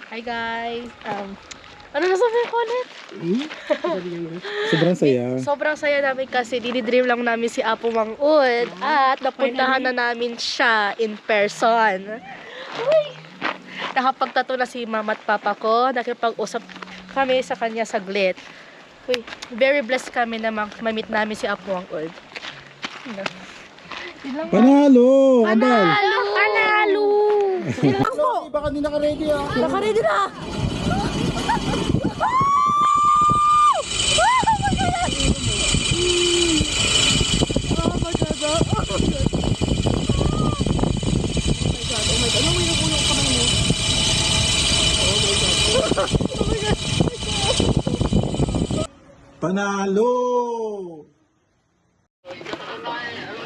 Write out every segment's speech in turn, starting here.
Hi guys. Ano na sabi ko ulit? Sobrang saya. Sobrang saya namin kasi dinidream lang namin si Apo Mang Ud at napuntahan na namin siya in person. Uy! Nakapagtato na si mama at papa ko. Nakipag-usap kami sa kanya saglit. Uy, very blessed kami na ma-meet namin si Apo Mang Ud. Panalo! Andal! Panalo! Baka hindi naka-ready ah. Naka-ready na! Panalo!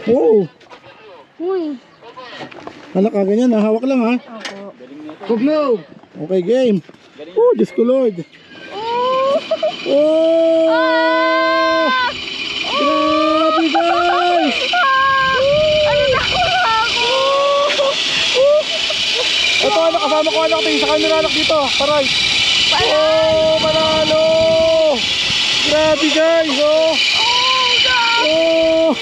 Oh! Uy! Anak ka ganyan, hawak lang ha. Ako. Huwag mo! Okay, game. Oh, Diyos ko Lord. Oh! Grabe guys! Ano na ako? Ito anak, kasama ko anak din sa camera anak dito. Paray. Oh, panalo! Grabe guys, oh! Oh!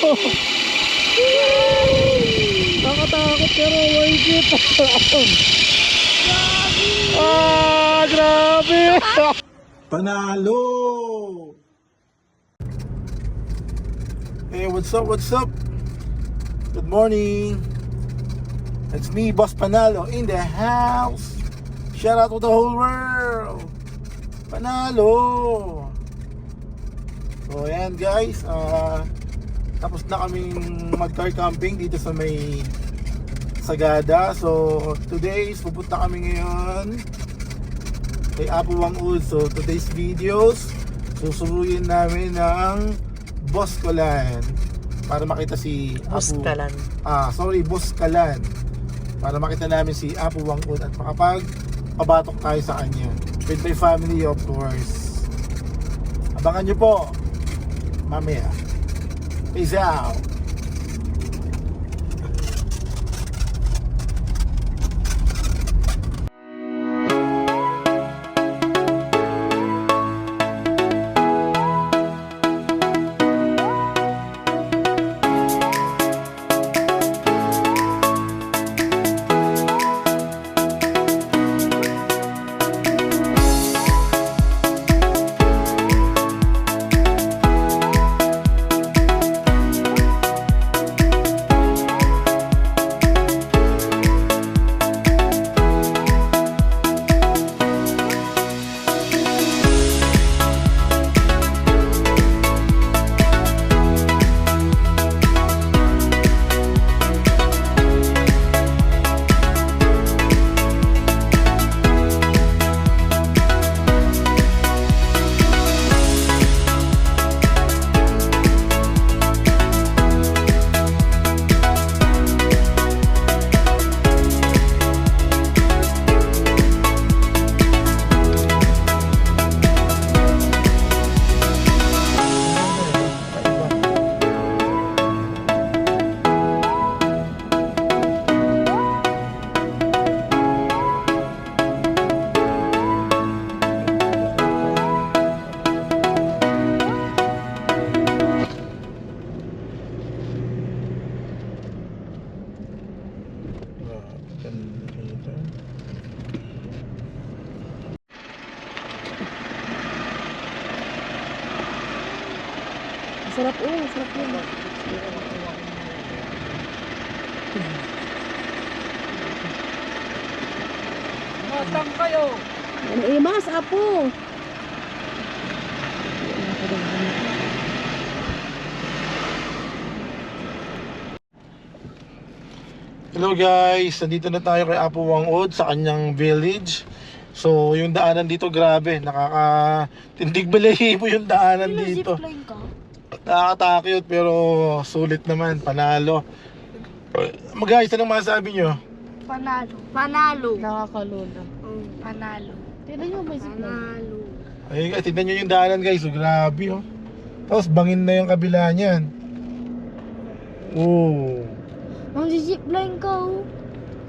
Nakatakot pero wait it. Ah, grabe! Panalo! Hey, what's up? What's up? Good morning. It's me, Boss Panalo, in the house. Shout out to the whole world. Panalo! So, ayan guys. Tapos na kaming mag-car camping dito sa may Sagada. So, today, pupunta kami ngayon kay Apo Mang Ud. So, today's videos, susuruyin namin ng Boscalan para makita si Boscalan. Boscalan. Para makita namin si Apo Mang Ud at makapag-pabatok tayo sa kanya. With my family, of course. Abangan nyo po mamaya. Peace out. Sarap sarap yun. Matang kayo! Mas, Apo! Hello guys, nandito na tayo kay Apo Mang Ud sa kanyang village. So yung daanan dito grabe, nakakatindig balahibo yung daanan dito. Nakakatakot pero sulit naman, panalo. Guys, anong masabi nyo? Panalo. Panalo! Nakakalula. Panalo! Tignan nyo, may zipline. Panalo! Ayun guys, tignan nyo yung daanan guys, so, grabe oh. Tapos bangin na yung kabila niyan. Oh, Ang zipline ka oh!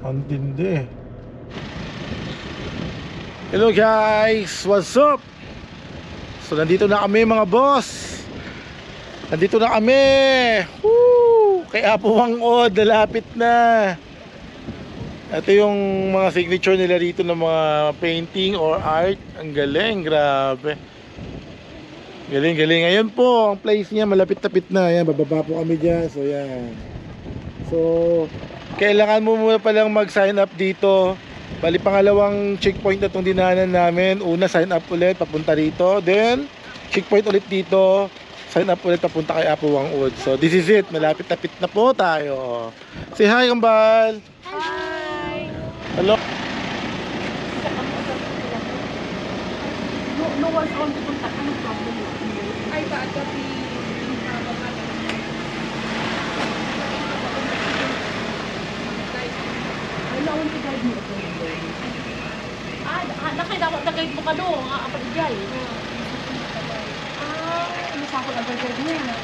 ang tindi. Hello guys, what's up? So nandito na kami mga boss. Nandito na kami. Woo! Kay Apo Wangod, malapit na. Ito yung mga signature nila dito ng mga painting or art. Ang galing, grabe. Galing, galing. Ayan po, ang place niya malapit-tapit na. Ayan, bababa po kami dyan. So yan. So, kailangan mo muna palang mag-sign up dito. Bali, pangalawang checkpoint na itong dinanan namin. Una, sign up ulit, papunta rito. Then, checkpoint ulit dito. Sign up ulit, papunta kay Apo Wangod. So, this is it. Malapit-tapit na po tayo. Say hi, Kambal. Hi! Hello. No one's on to contact. Anong problem mo? Ay, ba? Nakailangan mo ka doon, kapag-ijay. Masakot ang gagawin niya.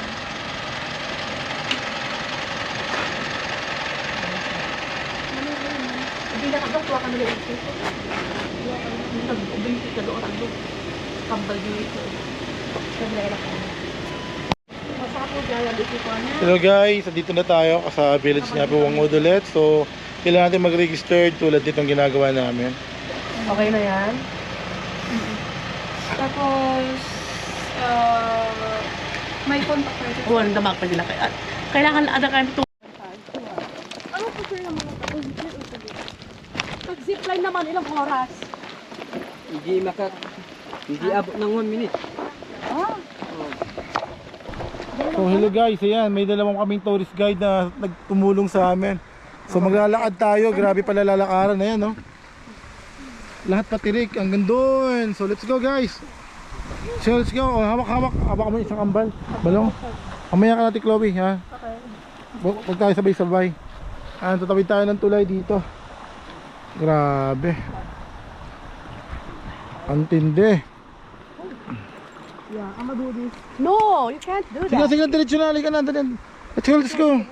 Hindi na ka doon, tuwa ka nila ito. Nag-ubinti ka doon, ano? Kambal dito. Siyempre, ka. Masakot yan, dito ko na. Hello guys, dito na tayo sa village ni Apo Wangod ulit. So, kailangan natin mag-register tulad nitong ginagawa namin. Okay na yan? Tapos, may contact person. Oo, nandamag pa sila. Kailangan ada kayo ito. Ano po sir naman ito? Pag-zipline naman, ilang oras? Hindi abot ng 1 minute. So hello guys, ayan, may dalawang kaming tourist guide na nagtumulong sa amin. So maglalakad tayo, grabe pala lalakaran na yan, no? Lahat patirik, hanggang doon. So let's go guys. So let's go, oh, hawak mo isang kambal. Balong. Mamaya ka natin Chloe, ha? Huwag tayo sabay-sabay. Tatawid tayo ng tulay dito. Grabe. Antindi. Yeah, I'm gonna do this. No, you can't do Sige, sige, diretso na. Halika na. Let's go.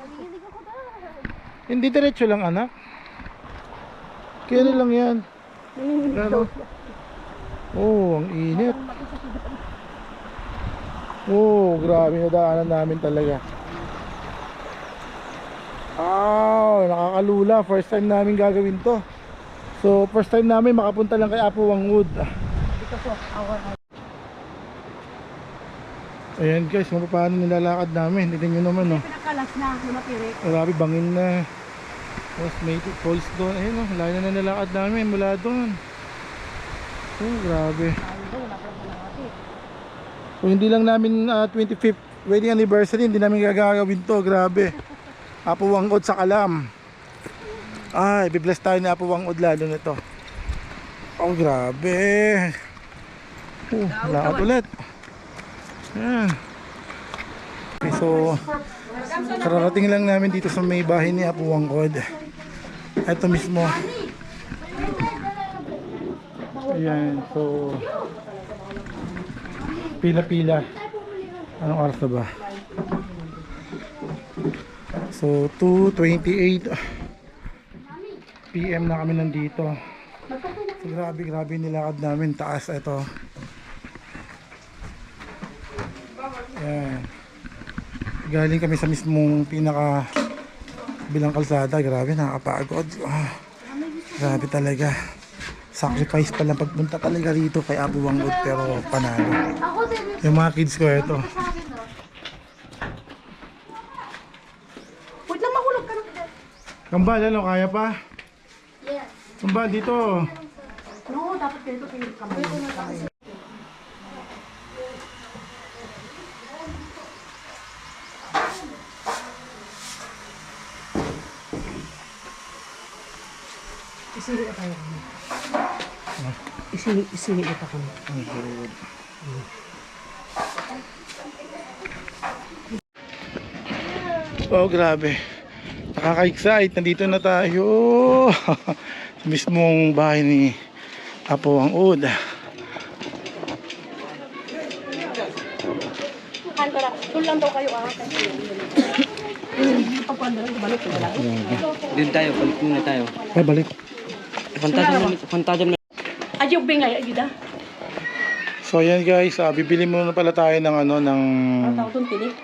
Hindi diretso lang, anak. Kaya lang yan. Ano? Oh, ang init. Oh, grabe na daanan namin talaga. Nakakalula. First time namin gagawin to. So, first time namin makapunta lang kay Apo Wangod. Ayan guys, paano nilalakad namin. Tignan nyo naman, no. Pinakalas na, lumapirik. Grabe, bangin na. Tapos may falls doon. Ayun, no, layo na nilalakad namin mula doon. Oh, grabe. So, hindi lang namin 25th wedding anniversary, hindi namin gagawin to. Grabe. Apo Wangod sa Kalam. Ibibless tayo ni Apo Wangod lalo nito. Oh, grabe. Lakad ulit. Ayan. Okay, so kararating lang namin dito sa may bahay ni Apo Wangod. Ito mismo. Ayan, so pila-pila. Anong oras na ba? So 2:28 PM na kami nandito. So grabe nilakad namin. Taas ito. Ayan. Galing kami sa mismong pinaka bilang kalsada. Grabe, nakakapagod. Grabe talaga. Sacrifice pa lang pagpunta talaga rito kay Apo Wangod, pero panalo. Yung mga kids ko ito. Wait lang, mahulog ka na. Kambal, ano, kaya pa? Yes. Kambal, dito. No, dapat ganito pinag kamay. Isili tayo. Isili ito ko. Oh, grabe. Nakaka-excite. Nandito na tayo. Sa mismong bahay ni Apo Wangod. Kanto na. Tulang daw kayo Doon tayo, balik muna tayo. Ay, balik. Fantasm na. Adyo bingay, adyo da. So ayan guys, bibili muna pala tayo ng ano ng Tawag itong tinik.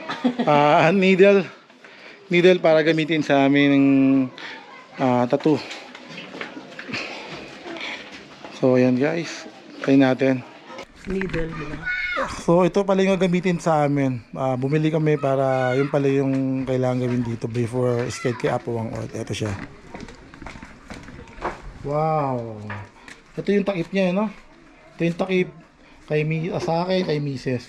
needle para gamitin sa aming tattoo. So ayan guys, try natin. Needle. So ito pala yung gagamitin sa amin. Bumili kami para yung pala yung kailangan gawin dito before skate kay Apo Wangod. Ito siya. Wow. Ito yung takip niya, no? Ito yung takip kay sa akin, kay Mrs.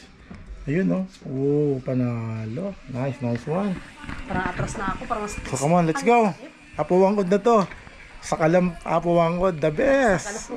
Ayun, no? Oh, panalo. Nice, nice one. Parang atras na ako, parang So come on, let's go. Apo Wangod na to. Sa kalam Apo Wangod, the best.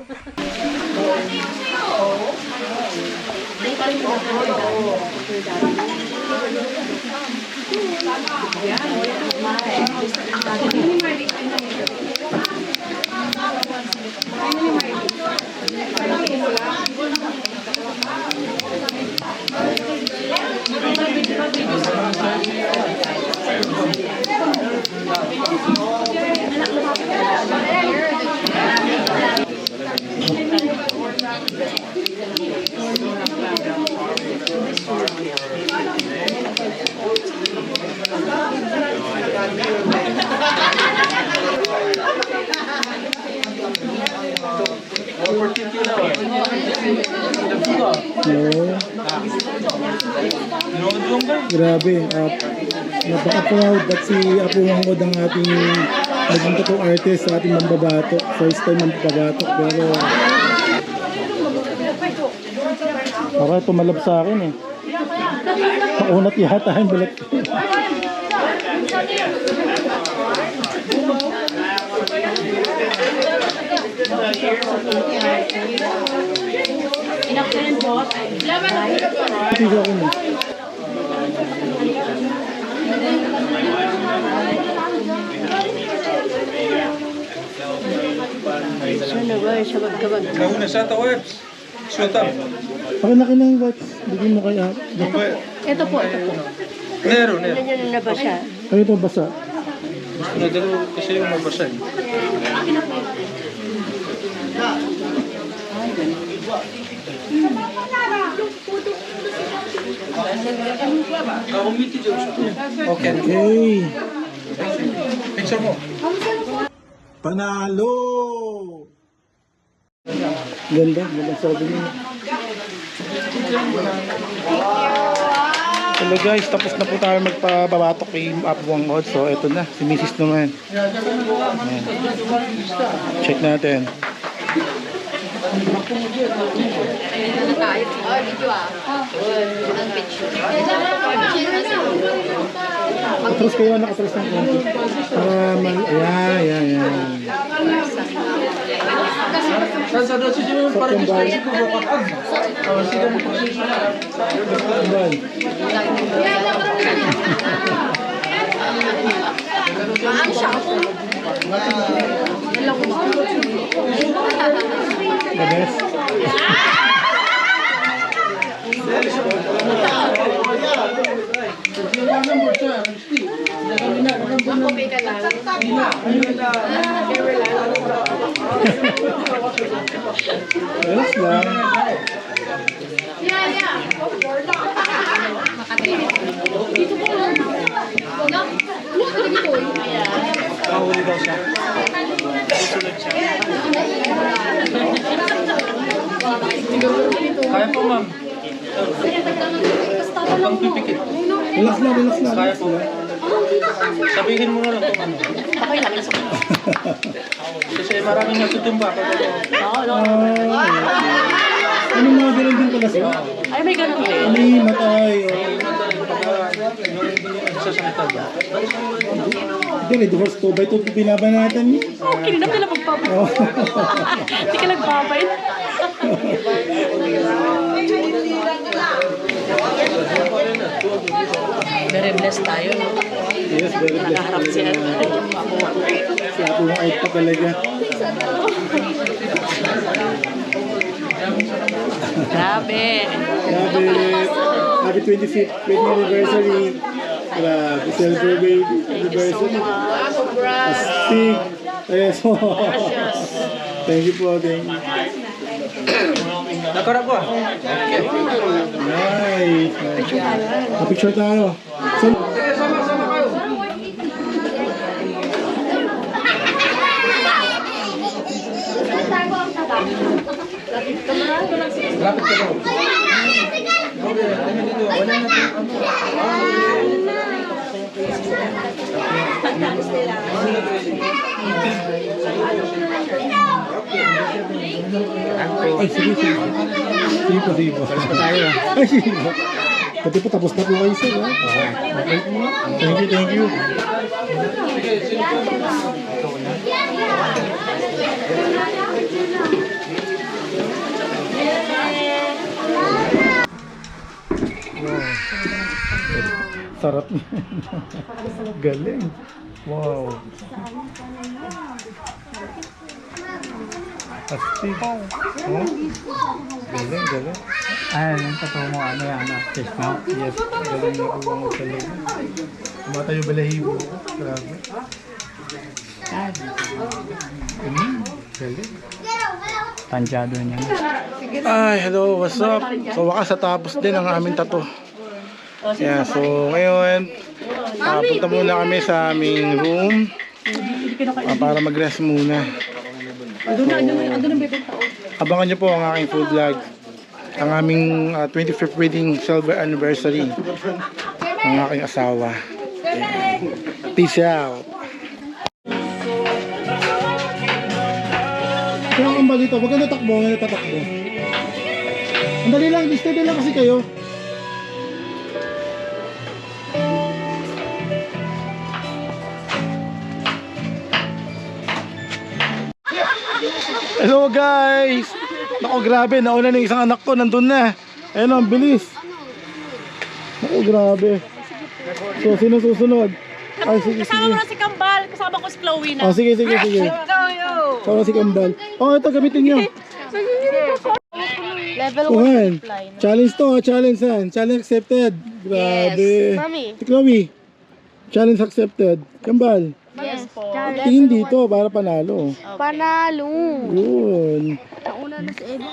Grabe, napaka-proud at si Apo Wangod ang ating naging tattoo artist sa ating mambabatok. First time mambabatok pero okay, tumalab sa akin eh. Maunat yata ang balat ko. Pitiga ko na. Nauna sa tawebs. Sutam. Pakalaki na yung watch. Bigyan mo kay Apo. Ito po. Nero. Ganyan na ba siya? Ano ito basa? Nadalo kasi yung mabasan. Okay. Okay. Picture mo. Panalo! Ganda, ganda sabi niya. Hello guys, tapos na po tayo magpababatok kay Apo Wangod. So eto na, si Mrs. naman. Ayan. Check natin. Atras kayo, nakatras ng konti. Ayan. The best. Yes lang. Kahuli daw siya. Kaya po ma'am. Pagpipikit. Relax lang. Kaya po. Sabihin mo na lang kung ano. Okay lang. Kasi maraming natutumba. Ano mga ganun din pala siya? Ay, may ganun din. May matay. Sasalita ba? Hindi, may divorce 2 by 2 pinabanatan niya. Okay, na pala magpapay. Hindi ka nagpapay. Very blessed tayo, no? Yes, very blessed. Nakaharap siya. Si Apo Wangod pa talaga. Grabe. Happy 25th wedding anniversary. Grabe, celebrate anniversary. Astig. Yes. Thank you po. Thank you. Nakaragwa. Nice. Picture tayo. So, Sama kayo. Lapit ka daw. Wala na po. ay, sige. Sige po. Palis pa tayo. Ay, sige po. Pati po, tapos na po kayo, sir. Ha? Okay po. Thank you. Sarap niya. Galing. Wow. Astig. Oh. Galing. Ay, yung totoo mo, ano yan, fish no? Yes, galing na po ang talaga. Kumata yung balahibo. Grabe. Galing. Tansyado niya. Ay, hello, what's up? So, wakas natapos din ang aming tattoo. Yeah, so ngayon, punta muna kami sa aming room para mag-rest muna. So, abangan nyo po ang aking food vlog. Ang aming 25th wedding silver anniversary ng aking asawa. Yeah. Peace out. Kaya kung ba dito, huwag ka natakbo, Ang dali lang, steady lang kasi kayo. Hello guys! Naku grabe, nauna ng isang anak ko, nandun na. Ayun ang bilis. Naku grabe. So sino susunod? Ay sige. Kasama mo na si Kambal. Kasama ko si Chloe na. Oh sige. Kasama si Kambal. Oh ito, gamitin nyo. Level 1 Kuhan. supply. Challenge to, challenge yan. Challenge accepted. Grabe. Yes, mami. Si Chloe. Challenge accepted. Kambal. Yes po. Tingin dito para panalo. Panalo. Yun. Nauna na si Eva.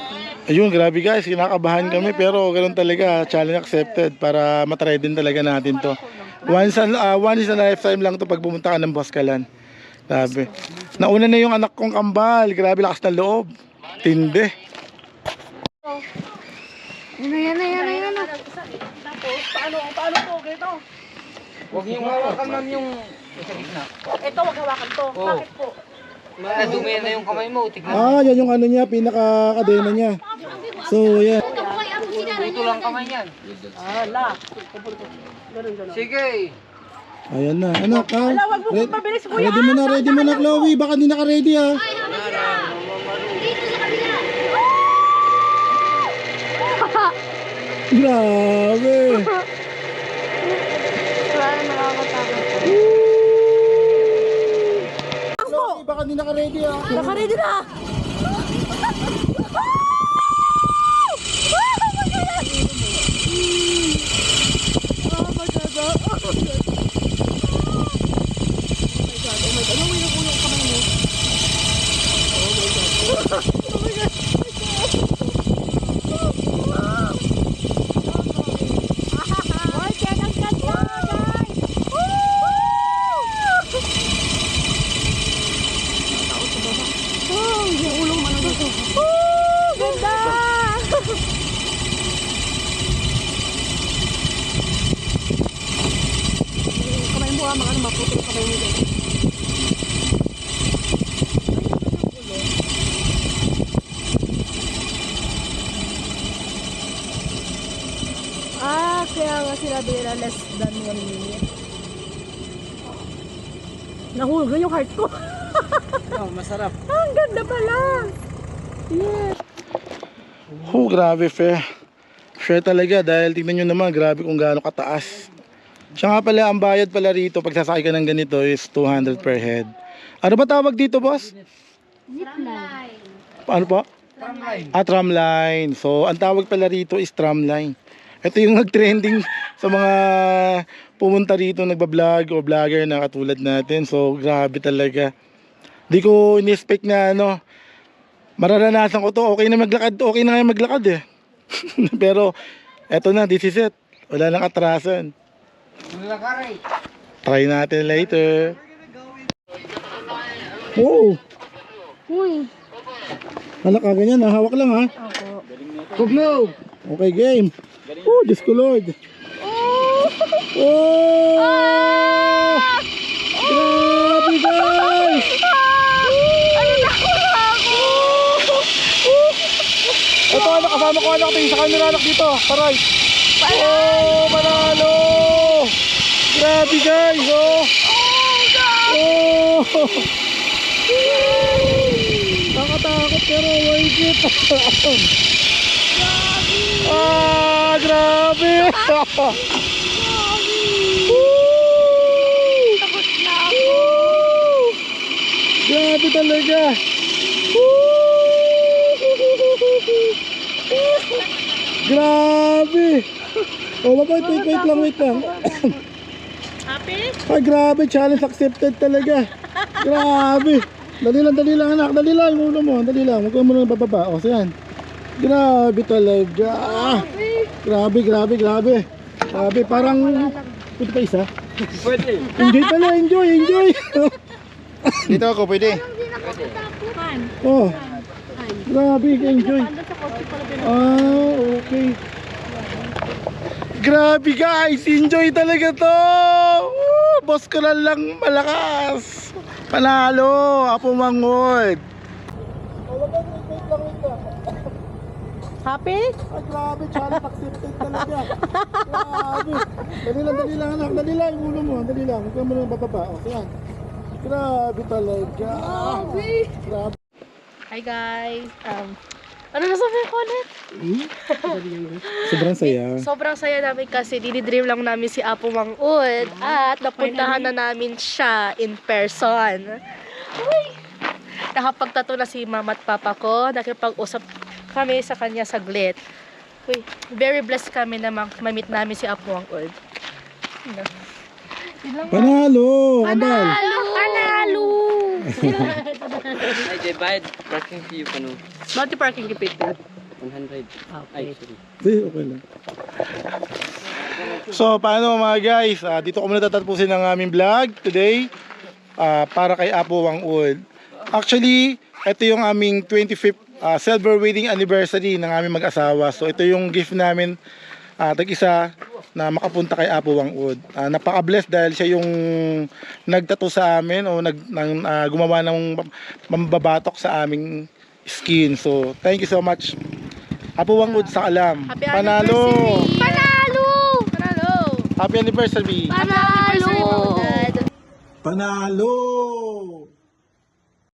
Ayun, grabe guys, kinakabahan kami pero ganoon talaga, challenge accepted para matry din talaga natin to. Once in a lifetime lang to pag pumunta ka ng Boscalan. Grabe. Nauna na yung anak kong Kambal, grabe lakas ng loob. Tindi. Yan na. Paano to? Ganito. Huwag niyong hawakan ma'am yung sa gitna. Ito, wag hawakan to. Bakit po? Madumi na yung kamay mo. Tignan. Yan yung ano niya, pinaka-kadena niya. So, yan. Ito lang kamay yan. Sige. Ayan na. Ano ka? Wag mo kong mabilis, kuya. Ready mo na, Chloe. Baka hindi naka-ready ha. Grabe. Wala na nakakatakot. Chloe, baka hindi naka-ready ha. Naka-ready na! Kaya nga sinabi nila less than 1 minute. Nahulga yung heart ko. Masarap. Ang ganda pala. Yes. Grabe fair. Fair talaga dahil tingnan nyo naman grabe kung gaano kataas. Siya nga pala, ang bayad pala rito pag sasakay ka ng ganito is 200 per head. Ano ba tawag dito, boss? Zipline. Ano po? Tramline. Tramline. So, ang tawag pala rito is tramline. Ito yung nag-trending sa mga pumunta rito, nagbablog o vlogger na katulad natin. So, grabe talaga. Di ko in-expect na Mararanasan ko to. Okay na maglakad. Okay na nga maglakad eh. Pero, eto na, this is it. Wala nang atrasan. Try natin later. Oh! Uy. Anak ka ganyan, hawak lang ha. Opo. Go! Okay, game. Oh, Diyos ko Lord. Oh! Grabe guys! Ano na ako? Ito anak, kasama ko anak. Tingin sa camera anak dito. Taray. Oh, panalo! Grabe guys, oh! Oh! Nakatakot pero worth it. Ah, grabe! Woo! Takot na ako. Grabe talaga! Grabe! Oh, wait lang. Happy? Ay, grabe, challenge accepted talaga. Grabe. Dali lang anak, dali lang yung ulo mo, dali lang. Huwag ka muna bababa. O, yan. Grabe talaga. Grabe. Grabe, parang pwede pa isa? Pwede. Enjoy. Dito ako, pwede. Oh. Grabe, enjoy. Ah, okay. Grabe guys, enjoy talaga to. Boss ko na lang malakas. Panalo, Apo Mangod. Happy? Ay, grabe, challenge accepted talaga. Grabe. Dali lang anak, dali lang yung ulo mo, dali lang. Huwag ka muna bababa. O, yan. Grabe talaga. Grabe. Hi guys. Ano nasabihin ko ulit? Sobrang saya. Sobrang saya namin kasi dinidream lang namin si Apo Mangud at napuntahan na namin siya in person. Uy! Nakapagtato na si mama at papa ko. Nakipag-usap kami sa kanya saglit. Uy, very blessed kami na ma-meet namin si Apo Mangud. Panalo! Ambal! Panalo! Ay, divide. Parking fee pa no. Bakit parking kipit? 100. Ay, sorry. Okay lang. So, paano mga guys? Dito ko muna tatapusin ang aming vlog today para kay Apo Mangud. Actually, ito yung aming 25th silver wedding anniversary ng aming mag-asawa. So, ito yung gift namin tag-isa na makapunta kay Apo Mangud. Napaka-blessed dahil siya yung nagtato sa amin o gumawa ng mambabatok sa aming skin. So, thank you so much. Apo Mangud sa alam. Happy Panalo! anniversary! Panalo! Panalo! Happy anniversary! Panalo! Panalo!